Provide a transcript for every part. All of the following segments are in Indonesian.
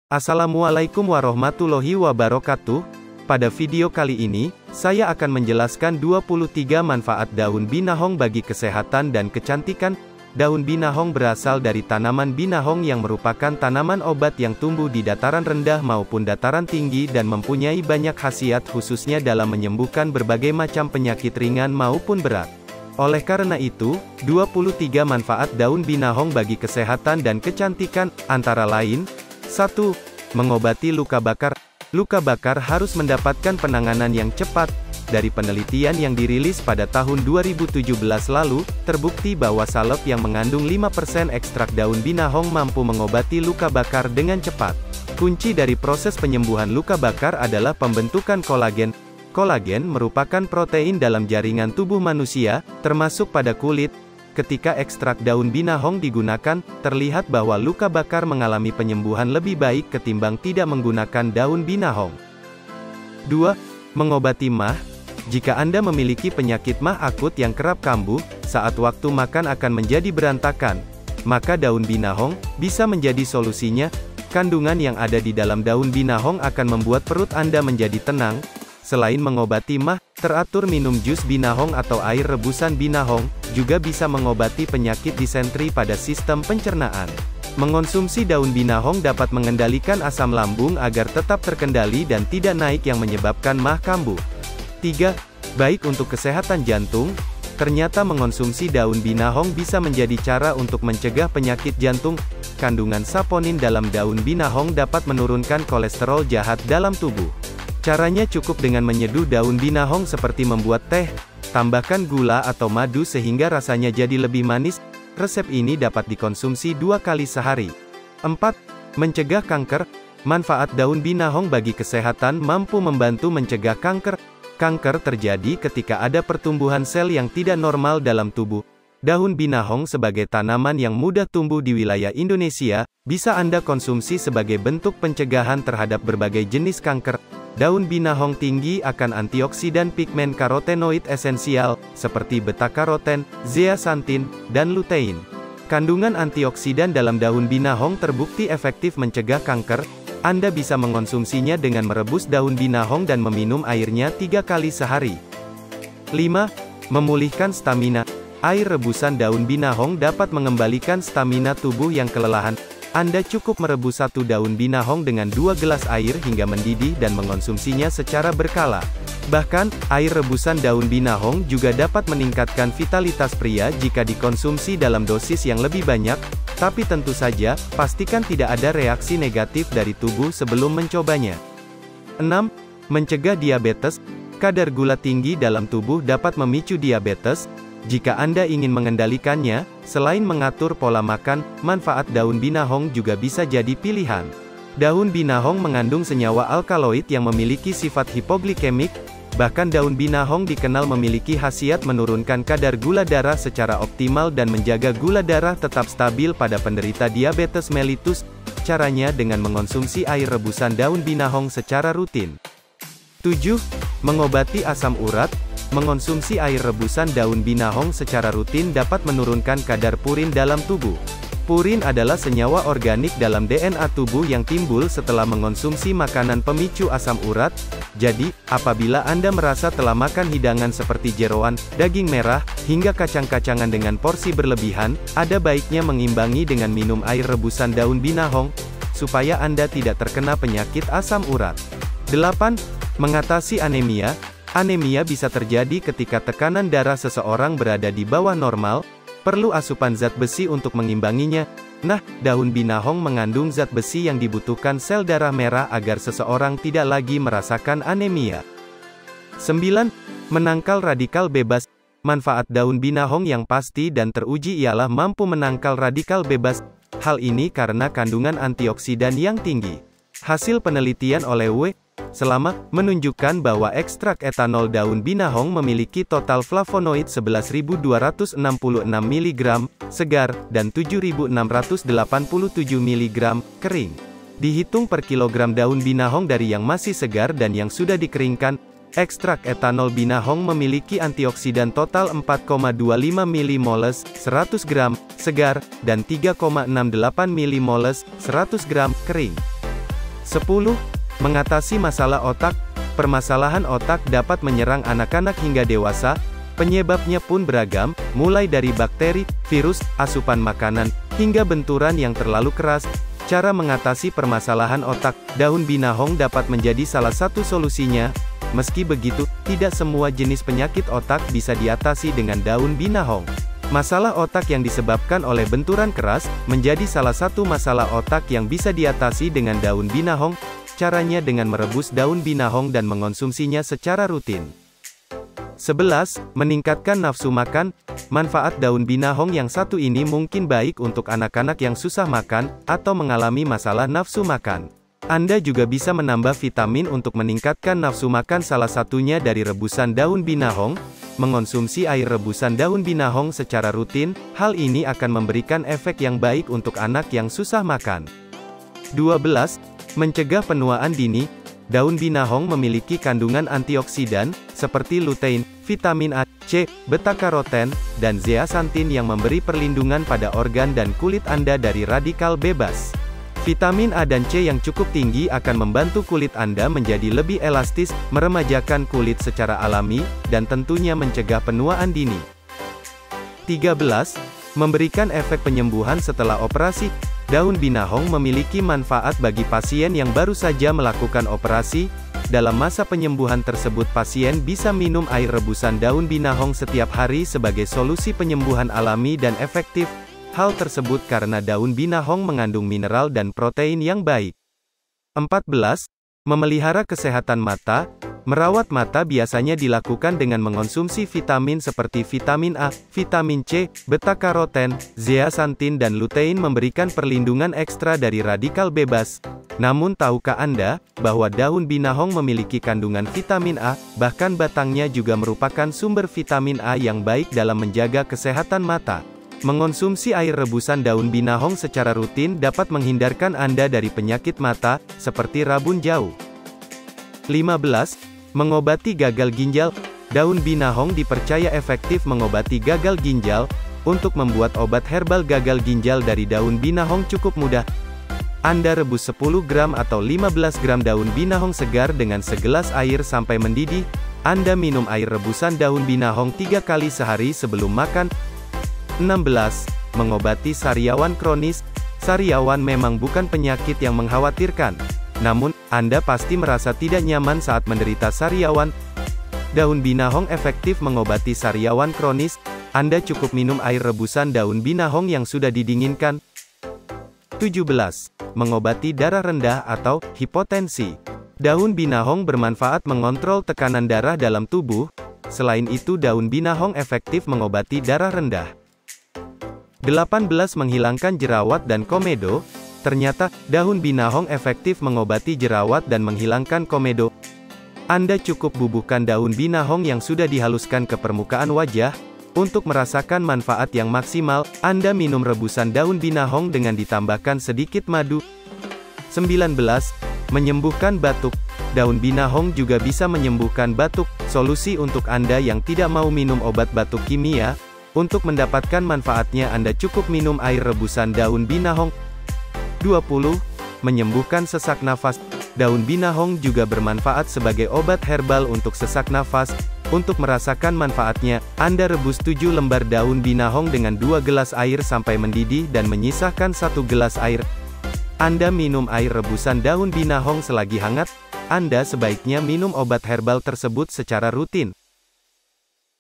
Assalamualaikum warahmatullahi wabarakatuh. Pada video kali ini, saya akan menjelaskan 23 manfaat daun binahong bagi kesehatan dan kecantikan. Daun binahong berasal dari tanaman binahong yang merupakan tanaman obat yang tumbuh di dataran rendah maupun dataran tinggi dan mempunyai banyak khasiat khususnya dalam menyembuhkan berbagai macam penyakit ringan maupun berat. Oleh karena itu, 23 manfaat daun binahong bagi kesehatan dan kecantikan, antara lain, 1. Mengobati luka bakar. Luka bakar harus mendapatkan penanganan yang cepat. Dari penelitian yang dirilis pada tahun 2017 lalu, terbukti bahwa salep yang mengandung 5% ekstrak daun binahong mampu mengobati luka bakar dengan cepat. Kunci dari proses penyembuhan luka bakar adalah pembentukan kolagen. Kolagen merupakan protein dalam jaringan tubuh manusia, termasuk pada kulit. Ketika ekstrak daun binahong digunakan, terlihat bahwa luka bakar mengalami penyembuhan lebih baik ketimbang tidak menggunakan daun binahong. 2. Mengobati MAH. Jika Anda memiliki penyakit MAH akut yang kerap kambuh, saat waktu makan akan menjadi berantakan, maka daun binahong bisa menjadi solusinya. Kandungan yang ada di dalam daun binahong akan membuat perut Anda menjadi tenang. Selain mengobati MAH, teratur minum jus binahong atau air rebusan binahong, juga bisa mengobati penyakit disentri pada sistem pencernaan. Mengonsumsi daun binahong dapat mengendalikan asam lambung agar tetap terkendali dan tidak naik yang menyebabkan MAH kambuh. 3. Baik untuk kesehatan jantung. Ternyata mengonsumsi daun binahong bisa menjadi cara untuk mencegah penyakit jantung. Kandungan saponin dalam daun binahong dapat menurunkan kolesterol jahat dalam tubuh. Caranya cukup dengan menyeduh daun binahong seperti membuat teh, tambahkan gula atau madu sehingga rasanya jadi lebih manis. Resep ini dapat dikonsumsi 2 kali sehari. 4. Mencegah kanker. Manfaat daun binahong bagi kesehatan mampu membantu mencegah kanker. Kanker terjadi ketika ada pertumbuhan sel yang tidak normal dalam tubuh. Daun binahong sebagai tanaman yang mudah tumbuh di wilayah Indonesia, bisa Anda konsumsi sebagai bentuk pencegahan terhadap berbagai jenis kanker. Daun binahong tinggi akan antioksidan pigmen karotenoid esensial, seperti beta-karoten, zeaxanthin, dan lutein. Kandungan antioksidan dalam daun binahong terbukti efektif mencegah kanker. Anda bisa mengonsumsinya dengan merebus daun binahong dan meminum airnya 3 kali sehari. 5. Memulihkan stamina. Air rebusan daun binahong dapat mengembalikan stamina tubuh yang kelelahan. Anda cukup merebus 1 daun binahong dengan 2 gelas air hingga mendidih dan mengonsumsinya secara berkala. Bahkan, air rebusan daun binahong juga dapat meningkatkan vitalitas pria jika dikonsumsi dalam dosis yang lebih banyak, tapi tentu saja, pastikan tidak ada reaksi negatif dari tubuh sebelum mencobanya. 6. Mencegah diabetes. Kadar gula tinggi dalam tubuh dapat memicu diabetes. Jika Anda ingin mengendalikannya, selain mengatur pola makan, manfaat daun binahong juga bisa jadi pilihan. Daun binahong mengandung senyawa alkaloid yang memiliki sifat hipoglikemik. Bahkan daun binahong dikenal memiliki khasiat menurunkan kadar gula darah secara optimal dan menjaga gula darah tetap stabil pada penderita diabetes mellitus. Caranya dengan mengonsumsi air rebusan daun binahong secara rutin. 7. Mengobati asam urat. Mengonsumsi air rebusan daun binahong secara rutin dapat menurunkan kadar purin dalam tubuh. Purin adalah senyawa organik dalam DNA tubuh yang timbul setelah mengonsumsi makanan pemicu asam urat. Jadi, apabila Anda merasa telah makan hidangan seperti jeroan, daging merah, hingga kacang-kacangan dengan porsi berlebihan, ada baiknya mengimbangi dengan minum air rebusan daun binahong, supaya Anda tidak terkena penyakit asam urat. 8. Mengatasi anemia. Anemia bisa terjadi ketika tekanan darah seseorang berada di bawah normal, perlu asupan zat besi untuk mengimbanginya. Nah, daun binahong mengandung zat besi yang dibutuhkan sel darah merah agar seseorang tidak lagi merasakan anemia. 9. Menangkal radikal bebas. Manfaat daun binahong yang pasti dan teruji ialah mampu menangkal radikal bebas. Hal ini karena kandungan antioksidan yang tinggi. Hasil penelitian oleh W. Selama menunjukkan bahwa ekstrak etanol daun binahong memiliki total flavonoid 11.266 mg segar dan 7.687 mg kering. Dihitung per kilogram daun binahong dari yang masih segar dan yang sudah dikeringkan, ekstrak etanol binahong memiliki antioksidan total 4,25 milimoles 100 gram segar dan 3,68 milimoles 100 gram kering. 10. Mengatasi masalah otak. Permasalahan otak dapat menyerang anak-anak hingga dewasa. Penyebabnya pun beragam, mulai dari bakteri, virus, asupan makanan, hingga benturan yang terlalu keras. Cara mengatasi permasalahan otak, daun binahong dapat menjadi salah satu solusinya. Meski begitu, tidak semua jenis penyakit otak bisa diatasi dengan daun binahong. Masalah otak yang disebabkan oleh benturan keras, menjadi salah satu masalah otak yang bisa diatasi dengan daun binahong. Caranya dengan merebus daun binahong dan mengonsumsinya secara rutin. 11. Meningkatkan nafsu makan. Manfaat daun binahong yang satu ini mungkin baik untuk anak-anak yang susah makan, atau mengalami masalah nafsu makan. Anda juga bisa menambah vitamin untuk meningkatkan nafsu makan, salah satunya dari rebusan daun binahong. Mengonsumsi air rebusan daun binahong secara rutin, hal ini akan memberikan efek yang baik untuk anak yang susah makan. 12. Mencegah penuaan dini. Daun binahong memiliki kandungan antioksidan, seperti lutein, vitamin A, C, beta-karoten, dan zeaxanthin yang memberi perlindungan pada organ dan kulit Anda dari radikal bebas. Vitamin A dan C yang cukup tinggi akan membantu kulit Anda menjadi lebih elastis, meremajakan kulit secara alami, dan tentunya mencegah penuaan dini. 13. Memberikan efek penyembuhan setelah operasi. Daun binahong memiliki manfaat bagi pasien yang baru saja melakukan operasi. Dalam masa penyembuhan tersebut pasien bisa minum air rebusan daun binahong setiap hari sebagai solusi penyembuhan alami dan efektif. Hal tersebut karena daun binahong mengandung mineral dan protein yang baik. 14. Memelihara kesehatan mata. Merawat mata biasanya dilakukan dengan mengonsumsi vitamin seperti vitamin A, vitamin C, beta-karoten, zeaxanthin dan lutein memberikan perlindungan ekstra dari radikal bebas. Namun tahukah Anda, bahwa daun binahong memiliki kandungan vitamin A, bahkan batangnya juga merupakan sumber vitamin A yang baik dalam menjaga kesehatan mata. Mengonsumsi air rebusan daun binahong secara rutin dapat menghindarkan Anda dari penyakit mata, seperti rabun jauh. 15. Mengobati gagal ginjal. Daun binahong dipercaya efektif mengobati gagal ginjal. Untuk membuat obat herbal gagal ginjal dari daun binahong cukup mudah. Anda rebus 10 gram atau 15 gram daun binahong segar dengan segelas air sampai mendidih. Anda minum air rebusan daun binahong 3 kali sehari sebelum makan. 16. Mengobati sariawan kronis. Sariawan memang bukan penyakit yang mengkhawatirkan. Namun, Anda pasti merasa tidak nyaman saat menderita sariawan. Daun binahong efektif mengobati sariawan kronis. Anda cukup minum air rebusan daun binahong yang sudah didinginkan. 17. Mengobati darah rendah atau hipotensi. Daun binahong bermanfaat mengontrol tekanan darah dalam tubuh. Selain itu, daun binahong efektif mengobati darah rendah. 18. Menghilangkan jerawat dan komedo. Ternyata, daun binahong efektif mengobati jerawat dan menghilangkan komedo. Anda cukup bubuhkan daun binahong yang sudah dihaluskan ke permukaan wajah. Untuk merasakan manfaat yang maksimal, Anda minum rebusan daun binahong dengan ditambahkan sedikit madu. 19. Menyembuhkan batuk. Daun binahong juga bisa menyembuhkan batuk. Solusi untuk Anda yang tidak mau minum obat batuk kimia. Untuk mendapatkan manfaatnya Anda cukup minum air rebusan daun binahong. 20. Menyembuhkan sesak nafas. Daun binahong juga bermanfaat sebagai obat herbal untuk sesak nafas. Untuk merasakan manfaatnya, Anda rebus 7 lembar daun binahong dengan 2 gelas air sampai mendidih dan menyisahkan 1 gelas air. Anda minum air rebusan daun binahong selagi hangat. Anda sebaiknya minum obat herbal tersebut secara rutin.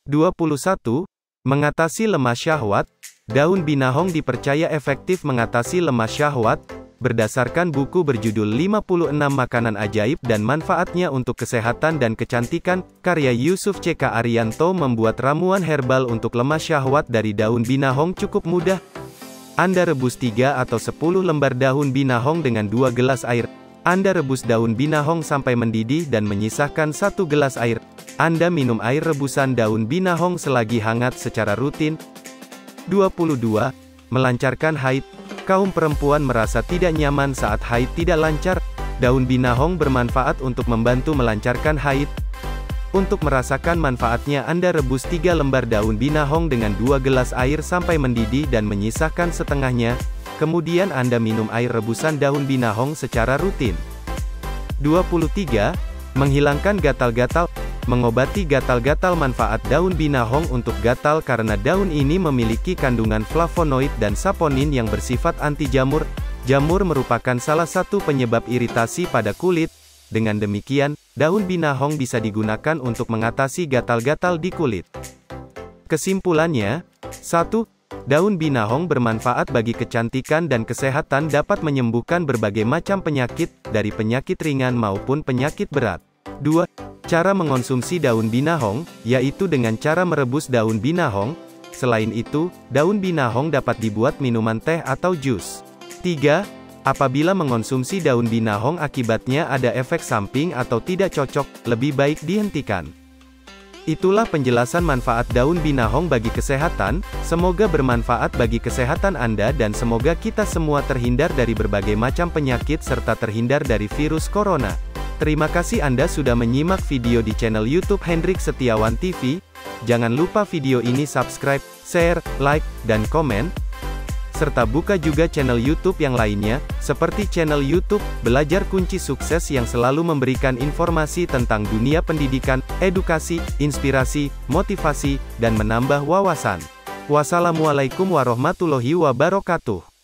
21. Mengatasi lemas syahwat. Daun binahong dipercaya efektif mengatasi lemas syahwat. Berdasarkan buku berjudul 56 Makanan Ajaib dan Manfaatnya untuk Kesehatan dan Kecantikan, karya Yusuf C.K. Arianto membuat ramuan herbal untuk lemas syahwat dari daun binahong cukup mudah. Anda rebus 3 atau 10 lembar daun binahong dengan 2 gelas air. Anda rebus daun binahong sampai mendidih dan menyisahkan 1 gelas air. Anda minum air rebusan daun binahong selagi hangat secara rutin. 22. Melancarkan haid. Kaum perempuan merasa tidak nyaman saat haid tidak lancar. Daun binahong bermanfaat untuk membantu melancarkan haid. Untuk merasakan manfaatnya Anda rebus 3 lembar daun binahong dengan 2 gelas air sampai mendidih dan menyisahkan setengahnya. Kemudian Anda minum air rebusan daun binahong secara rutin. 23. Menghilangkan gatal-gatal. Mengobati gatal-gatal. Manfaat daun binahong untuk gatal karena daun ini memiliki kandungan flavonoid dan saponin yang bersifat anti jamur. Jamur merupakan salah satu penyebab iritasi pada kulit. Dengan demikian, daun binahong bisa digunakan untuk mengatasi gatal-gatal di kulit. Kesimpulannya, 1. Daun binahong bermanfaat bagi kecantikan dan kesehatan, dapat menyembuhkan berbagai macam penyakit, dari penyakit ringan maupun penyakit berat. 2. Cara mengonsumsi daun binahong, yaitu dengan cara merebus daun binahong. Selain itu, daun binahong dapat dibuat minuman teh atau jus. 3. Apabila mengonsumsi daun binahong akibatnya ada efek samping atau tidak cocok, lebih baik dihentikan. Itulah penjelasan manfaat daun binahong bagi kesehatan. Semoga bermanfaat bagi kesehatan Anda dan semoga kita semua terhindar dari berbagai macam penyakit serta terhindar dari virus corona. Terima kasih Anda sudah menyimak video di channel YouTube Hendrik Setiawan TV. Jangan lupa video ini subscribe, share, like, dan komen. Serta buka juga channel YouTube yang lainnya, seperti channel YouTube Belajar Kunci Sukses yang selalu memberikan informasi tentang dunia pendidikan, edukasi, inspirasi, motivasi, dan menambah wawasan. Wassalamualaikum warahmatullahi wabarakatuh.